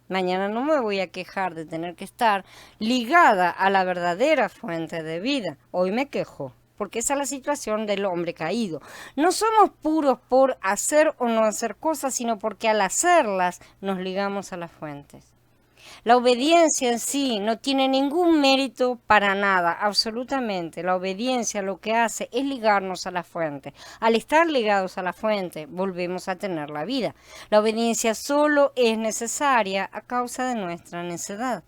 Mañana no me voy a quejar de tener que estar ligada a la verdadera fuente de vida. Hoy me quejo, porque esa es la situación del hombre caído. No somos puros por hacer o no hacer cosas, sino porque al hacerlas nos ligamos a las fuentes. La obediencia en sí no tiene ningún mérito para nada, absolutamente. La obediencia lo que hace es ligarnos a la fuente. Al estar ligados a la fuente, volvemos a tener la vida. La obediencia solo es necesaria a causa de nuestra necedad.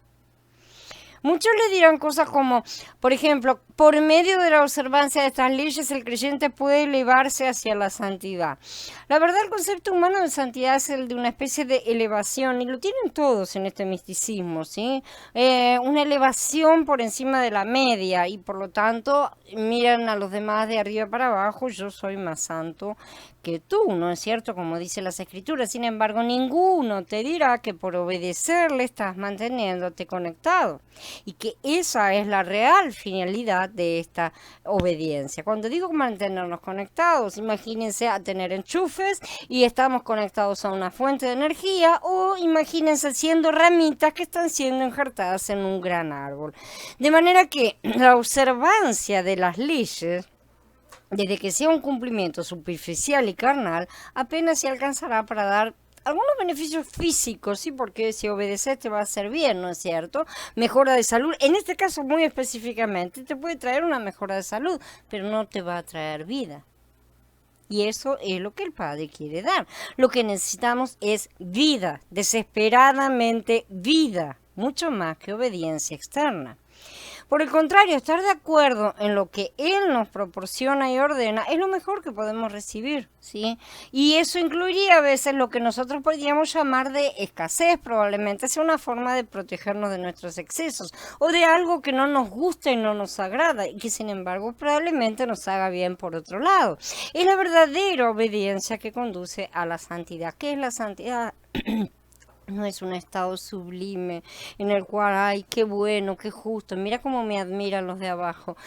Muchos le dirán cosas como, por ejemplo, por medio de la observancia de estas leyes el creyente puede elevarse hacia la santidad. La verdad, el concepto humano de santidad es el de una especie de elevación, y lo tienen todos en este misticismo, ¿sí? Una elevación por encima de la media, y por lo tanto miran a los demás de arriba para abajo, yo soy más santo que tú, ¿no es cierto? Como dicen las escrituras. Sin embargo, ninguno te dirá que por obedecerle estás manteniéndote conectado, y que esa es la real finalidad de esta obediencia. Cuando digo mantenernos conectados, imagínense a tener enchufes y estamos conectados a una fuente de energía, o imagínense siendo ramitas que están siendo injertadas en un gran árbol. De manera que la observancia de las leyes, desde que sea un cumplimiento superficial y carnal, apenas se alcanzará para dar algunos beneficios físicos, sí, porque si obedeces te va a hacer bien, ¿no es cierto? Mejora de salud, en este caso muy específicamente, te puede traer una mejora de salud, pero no te va a traer vida. Y eso es lo que el Padre quiere dar. Lo que necesitamos es vida, desesperadamente vida, mucho más que obediencia externa. Por el contrario, estar de acuerdo en lo que Él nos proporciona y ordena es lo mejor que podemos recibir, ¿sí? Y eso incluiría a veces lo que nosotros podríamos llamar de escasez, probablemente sea una forma de protegernos de nuestros excesos, o de algo que no nos gusta y no nos agrada, y que sin embargo probablemente nos haga bien por otro lado. Es la verdadera obediencia que conduce a la santidad. ¿Qué es la santidad? No es un estado sublime en el cual, ay, qué bueno, qué justo, mira cómo me admiran los de abajo.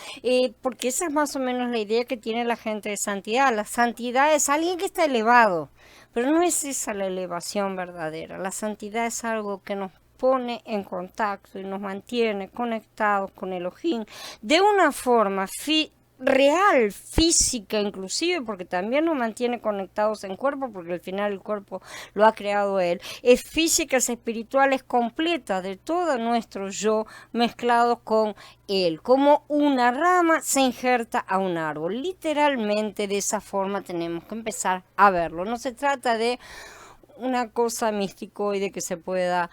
Porque esa es más o menos la idea que tiene la gente de santidad. La santidad es alguien que está elevado, pero no es esa la elevación verdadera. La santidad es algo que nos pone en contacto y nos mantiene conectados con Elohim de una forma real, física inclusive, porque también nos mantiene conectados en cuerpo, porque al final el cuerpo lo ha creado Él. Es física, es espiritual, es completa de todo nuestro yo mezclados con Él, como una rama se injerta a un árbol. Literalmente de esa forma tenemos que empezar a verlo. No se trata de una cosa místicoide que se pueda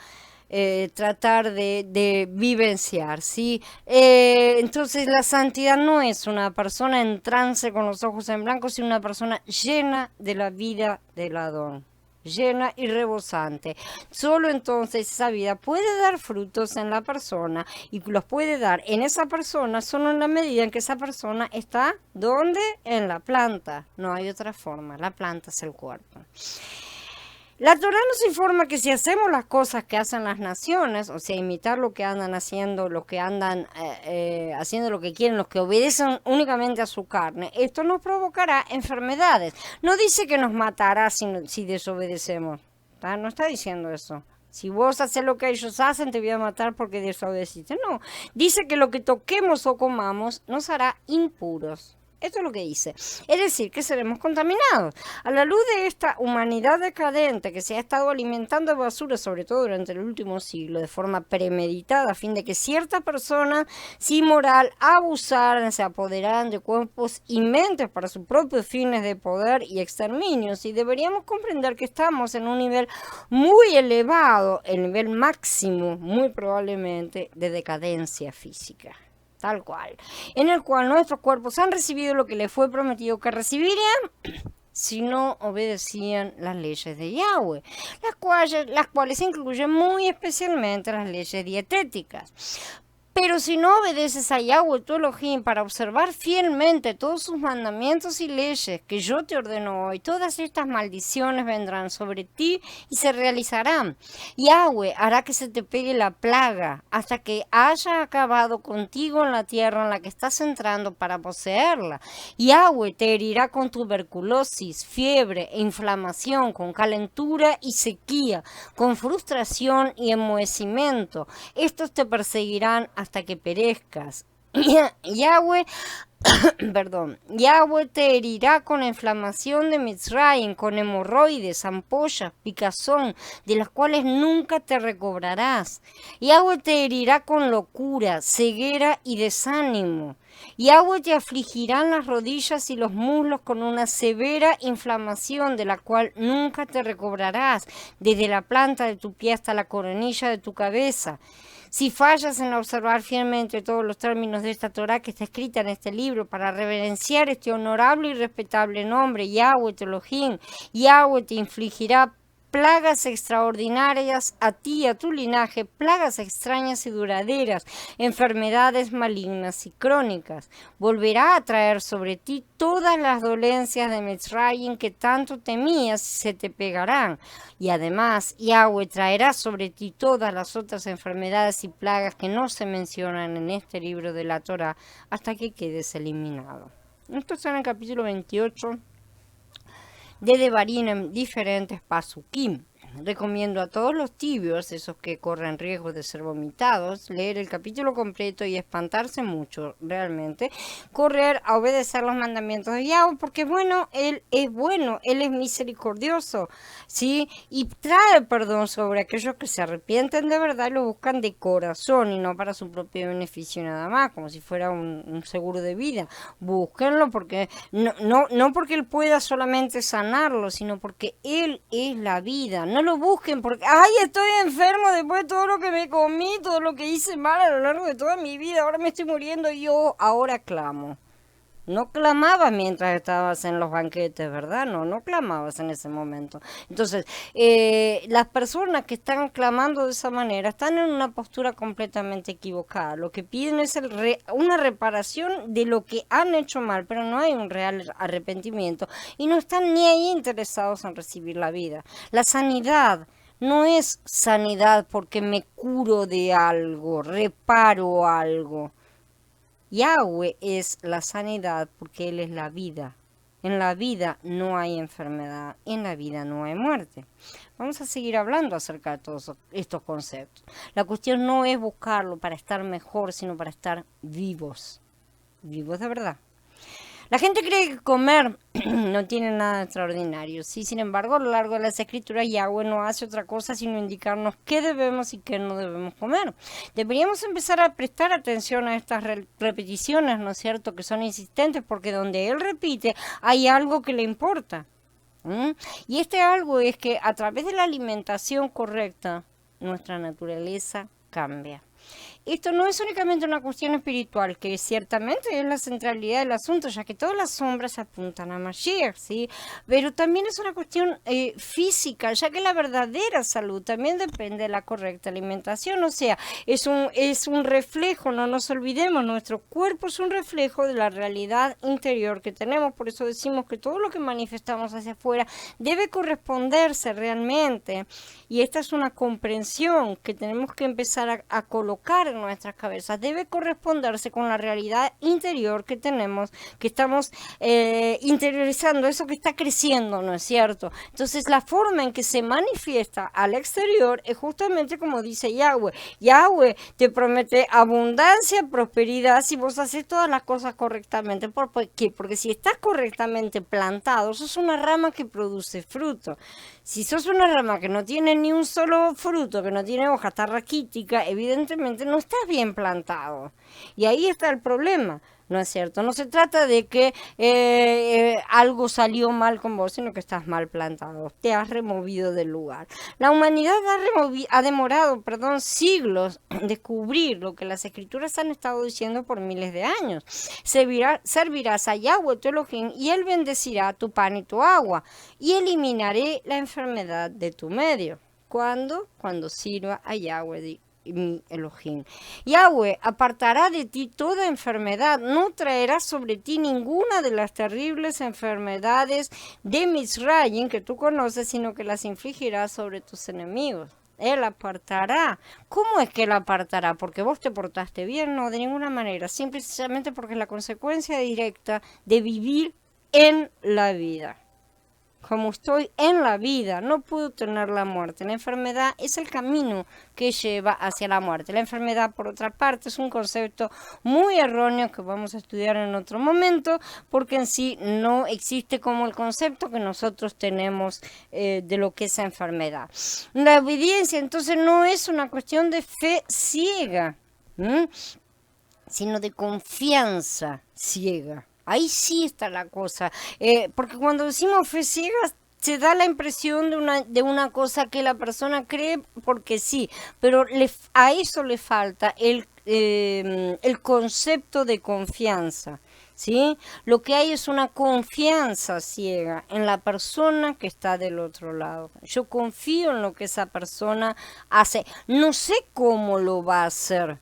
tratar de vivenciar, ¿sí? Entonces la santidad no es una persona en trance con los ojos en blanco, sino una persona llena de la vida del Adón, llena y rebosante. Solo entonces esa vida puede dar frutos en la persona, y los puede dar en esa persona solo en la medida en que esa persona está, ¿dónde? En la planta. No hay otra forma, la planta es el cuerpo. La Torá nos informa que si hacemos las cosas que hacen las naciones, o sea, imitar lo que andan haciendo, lo que andan haciendo lo que quieren, los que obedecen únicamente a su carne, esto nos provocará enfermedades. No dice que nos matará si desobedecemos. No está diciendo eso. Si vos haces lo que ellos hacen, te voy a matar porque desobedeciste. No, dice que lo que toquemos o comamos nos hará impuros. Esto es lo que dice. Es decir, que seremos contaminados. A la luz de esta humanidad decadente que se ha estado alimentando de basura, sobre todo durante el último siglo, de forma premeditada, a fin de que ciertas personas sin moral abusaran, se apoderaran de cuerpos y mentes para sus propios fines de poder y exterminios. Y deberíamos comprender que estamos en un nivel muy elevado, el nivel máximo, muy probablemente, de decadencia física. Tal cual, en el cual nuestros cuerpos han recibido lo que les fue prometido que recibirían si no obedecían las leyes de Yahweh, las cuales incluyen muy especialmente las leyes dietéticas. Pero si no obedeces a Yahweh tu Elohim para observar fielmente todos sus mandamientos y leyes que yo te ordeno hoy, todas estas maldiciones vendrán sobre ti y se realizarán. Yahweh hará que se te pegue la plaga hasta que haya acabado contigo en la tierra en la que estás entrando para poseerla. Yahweh te herirá con tuberculosis, fiebre e inflamación, con calentura y sequía, con frustración y enmohecimiento. Estos te perseguirán hasta que perezcas. Yahweh te herirá con inflamación de Mitzrayim, con hemorroides, ampollas, picazón, de las cuales nunca te recobrarás. Yahweh te herirá con locura, ceguera y desánimo. Yahweh te afligirá en las rodillas y los muslos con una severa inflamación de la cual nunca te recobrarás, desde la planta de tu pie hasta la coronilla de tu cabeza. Si fallas en observar fielmente todos los términos de esta Torá que está escrita en este libro para reverenciar este honorable y respetable nombre, Yahweh tu Elohim, Yahweh te infligirá plagas extraordinarias a ti y a tu linaje, plagas extrañas y duraderas, enfermedades malignas y crónicas. Volverá a traer sobre ti todas las dolencias de Mitzrayim que tanto temías y se te pegarán. Y además, Yahweh traerá sobre ti todas las otras enfermedades y plagas que no se mencionan en este libro de la Torá hasta que quedes eliminado. Esto está en el capítulo 28. De Devarim en diferentes pasukim. Recomiendo a todos los tibios, esos que corren riesgo de ser vomitados, leer el capítulo completo y espantarse mucho, realmente. Correr a obedecer los mandamientos de Yahweh, porque Él es misericordioso, ¿sí? Y trae perdón sobre aquellos que se arrepienten de verdad y lo buscan de corazón y no para su propio beneficio nada más, como si fuera un seguro de vida. Búsquenlo porque no porque Él pueda solamente sanarlo, sino porque Él es la vida. No lo busquen porque, ay, estoy enfermo después de todo lo que me comí, todo lo que hice mal a lo largo de toda mi vida, ahora me estoy muriendo y yo ahora clamo. No clamabas mientras estabas en los banquetes, ¿verdad? No clamabas en ese momento. Entonces, las personas que están clamando de esa manera están en una postura completamente equivocada. Lo que piden es una reparación de lo que han hecho mal, pero no hay un real arrepentimiento y no están ni ahí interesados en recibir la vida. La sanidad no es sanidad porque me curo de algo, reparo algo. Yahweh es la sanidad porque Él es la vida. En la vida no hay enfermedad, en la vida no hay muerte. Vamos a seguir hablando acerca de todos estos conceptos. La cuestión no es buscarlo para estar mejor, sino para estar vivos. Vivos de verdad. La gente cree que comer no tiene nada extraordinario. Sí, sin embargo, a lo largo de las escrituras, Yahweh no hace otra cosa sino indicarnos qué debemos y qué no debemos comer. Deberíamos empezar a prestar atención a estas repeticiones, ¿no es cierto?, que son insistentes, porque donde Él repite hay algo que le importa. Y este algo es que a través de la alimentación correcta, nuestra naturaleza cambia. esto no es únicamente una cuestión espiritual, que ciertamente es la centralidad del asunto, ya que todas las sombras apuntan a Mashiach, ¿sí? Pero también es una cuestión física, ya que la verdadera salud también depende de la correcta alimentación, o sea, es un reflejo, no nos olvidemos, nuestro cuerpo es un reflejo de la realidad interior que tenemos, por eso decimos que todo lo que manifestamos hacia afuera debe corresponderse realmente, y esta es una comprensión que tenemos que empezar a colocar en nuestras cabezas, debe corresponderse con la realidad interior que tenemos, que estamos interiorizando, eso que está creciendo, ¿no es cierto? Entonces la forma en que se manifiesta al exterior es justamente como dice Yahweh. Yahweh te promete abundancia, prosperidad si vos haces todas las cosas correctamente. ¿Por qué? Porque si estás correctamente plantado, sos una rama que produce fruto. Si sos una rama que no tiene ni un solo fruto, que no tiene hoja, está raquítica, evidentemente no estás bien plantado. Y ahí está el problema, ¿no es cierto? No se trata de que algo salió mal con vos, sino que estás mal plantado, te has removido del lugar. La humanidad ha demorado, siglos en descubrir lo que las escrituras han estado diciendo por miles de años. Servirás a Yahweh tu Elohim y Él bendecirá tu pan y tu agua y eliminaré la enfermedad de tu medio. ¿Cuándo? Cuando sirva a Yahweh mi Elohim. Yahweh apartará de ti toda enfermedad, no traerá sobre ti ninguna de las terribles enfermedades de Misraim que tú conoces, sino que las infligirá sobre tus enemigos. Él apartará. ¿Cómo es que él apartará? ¿Porque vos te portaste bien? No, de ninguna manera. Simplemente porque es la consecuencia directa de vivir en la vida. Como estoy en la vida, no puedo tener la muerte. La enfermedad es el camino que lleva hacia la muerte. La enfermedad, por otra parte, es un concepto muy erróneo que vamos a estudiar en otro momento, porque en sí no existe como el concepto que nosotros tenemos de lo que es la enfermedad. La obediencia, entonces, no es una cuestión de fe ciega, sino de confianza ciega. Ahí sí está la cosa, porque cuando decimos fe ciega se da la impresión de una cosa que la persona cree porque sí, pero a eso le falta el concepto de confianza, ¿sí? Lo que hay es una confianza ciega en la persona que está del otro lado. Yo confío en lo que esa persona hace, no sé cómo lo va a hacer,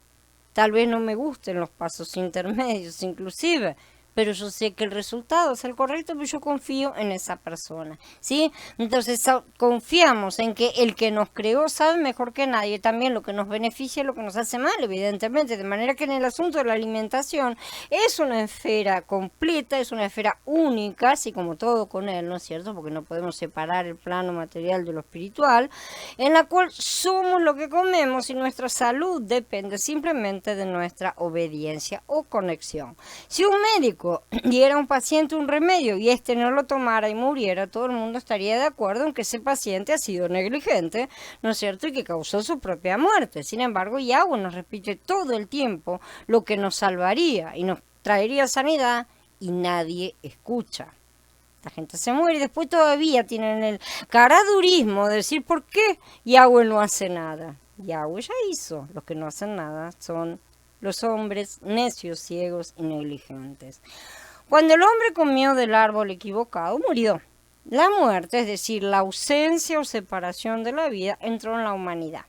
tal vez no me gusten los pasos intermedios inclusive, pero yo sé que el resultado es el correcto, pero yo confío en esa persona, ¿sí? Entonces confiamos en que el que nos creó sabe mejor que nadie también lo que nos beneficia y lo que nos hace mal, evidentemente, de manera que en el asunto de la alimentación es una esfera completa, es una esfera única, así como todo con él, ¿no es cierto? Porque no podemos separar el plano material de lo espiritual, en la cual somos lo que comemos y nuestra salud depende simplemente de nuestra obediencia o conexión. Si un médico diera a un paciente un remedio y este no lo tomara y muriera, todo el mundo estaría de acuerdo en que ese paciente ha sido negligente, ¿no es cierto? Y que causó su propia muerte. Sin embargo, Yahweh nos repite todo el tiempo lo que nos salvaría y nos traería sanidad y nadie escucha. La gente se muere y después todavía tienen el caradurismo de decir ¿por qué Yahweh no hace nada? Yahweh ya hizo. Los que no hacen nada son los hombres necios, ciegos y negligentes. Cuando el hombre comió del árbol equivocado, murió. La muerte, es decir, la ausencia o separación de la vida, entró en la humanidad.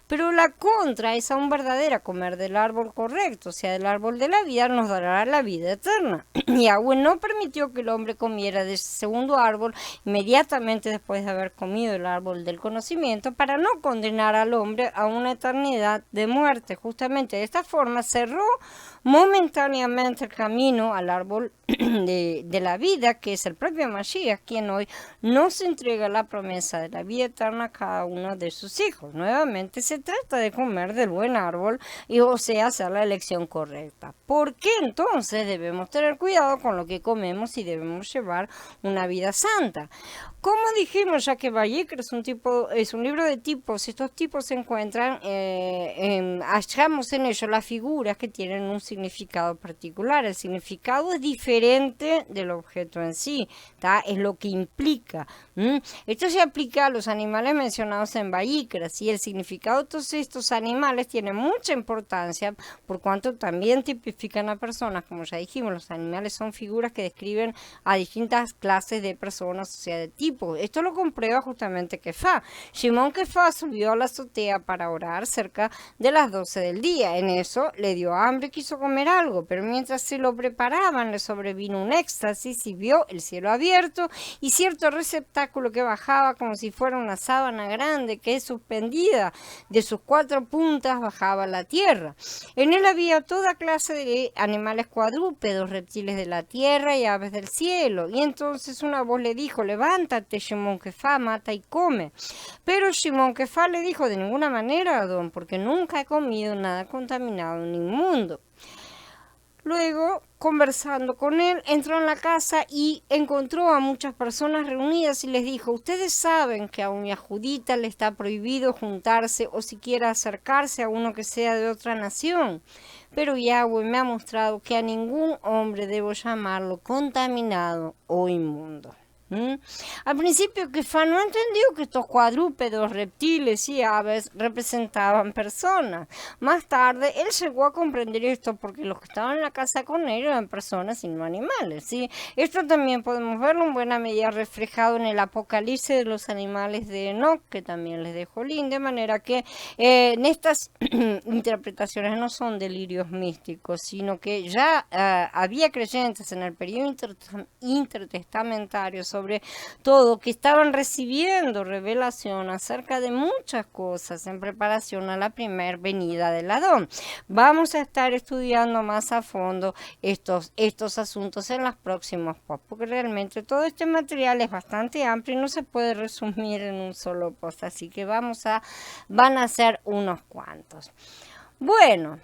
Pero la contra es aún verdadera, comer del árbol correcto, o sea, del árbol de la vida, nos dará la vida eterna. Yahweh no permitió que el hombre comiera de ese segundo árbol inmediatamente después de haber comido el árbol del conocimiento para no condenar al hombre a una eternidad de muerte. Justamente de esta forma cerró momentáneamente el camino al árbol de la vida, que es el propio Mashiach, quien hoy nos entrega la promesa de la vida eterna a cada uno de sus hijos. Nuevamente se trata de comer del buen árbol, y o sea, hacer la elección correcta. ¿Por qué entonces debemos tener cuidado con lo que comemos y debemos llevar una vida santa? Como dijimos, ya que Vayikra es un libro de tipos, estos tipos se encuentran, hallamos en ellos las figuras que tienen un significado particular. El significado es diferente diferente del objeto en sí, ¿tá? Es lo que implica. Esto se aplica a los animales mencionados en Vayikra, ¿sí? El significado de todos estos animales tiene mucha importancia por cuanto también tipifican a personas. Como ya dijimos, los animales son figuras que describen a distintas clases de personas, o sea, de tipos. Esto lo comprueba justamente Kefá. Shimon Kefá subió a la azotea para orar cerca de las 12 del día. En eso le dio hambre, quiso comer algo, pero mientras se lo preparaban le sobrevino un éxtasis y vio el cielo abierto y cierto receptáculo que bajaba como si fuera una sábana grande que suspendida de sus 4 puntas bajaba a la tierra. En él había toda clase de animales cuadrúpedos, reptiles de la tierra y aves del cielo. Y entonces una voz le dijo: levántate, Shimon Kefá, mata y come. Pero Shimon Kefá le dijo: de ninguna manera, Adón, porque nunca he comido nada contaminado ni inmundo. Luego, conversando con él, entró en la casa y encontró a muchas personas reunidas y les dijo: ustedes saben que a un yahudita le está prohibido juntarse o siquiera acercarse a uno que sea de otra nación. Pero Yahweh me ha mostrado que a ningún hombre debo llamarlo contaminado o inmundo. Al principio Kefá no entendió que estos cuadrúpedos, reptiles y aves representaban personas. Más tarde él llegó a comprender esto porque los que estaban en la casa con él eran personas y no animales, ¿sí? Esto también podemos verlo en buena medida reflejado en el Apocalipsis de los animales de Enoch, que también les dejo link, de manera que en estas interpretaciones no son delirios místicos, sino que ya había creyentes en el periodo intertestamentario sobre todo que estaban recibiendo revelación acerca de muchas cosas en preparación a la primera venida del Adón. Vamos a estar estudiando más a fondo estos asuntos en los próximos posts, porque realmente todo este material es bastante amplio y no se puede resumir en un solo post, así que van a ser unos cuantos. Bueno,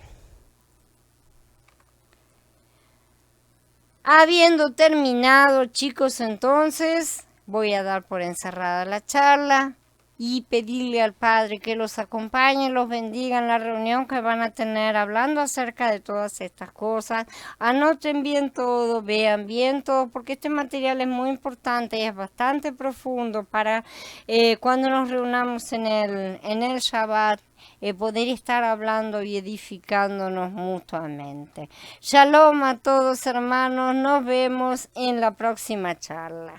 habiendo terminado, chicos, entonces voy a dar por encerrada la charla y pedirle al Padre que los acompañe, los bendiga en la reunión que van a tener hablando acerca de todas estas cosas. Anoten bien todo, vean bien todo, porque este material es muy importante y es bastante profundo para cuando nos reunamos en el Shabbat. Poder estar hablando y edificándonos mutuamente. Shalom a todos, hermanos, nos vemos en la próxima charla.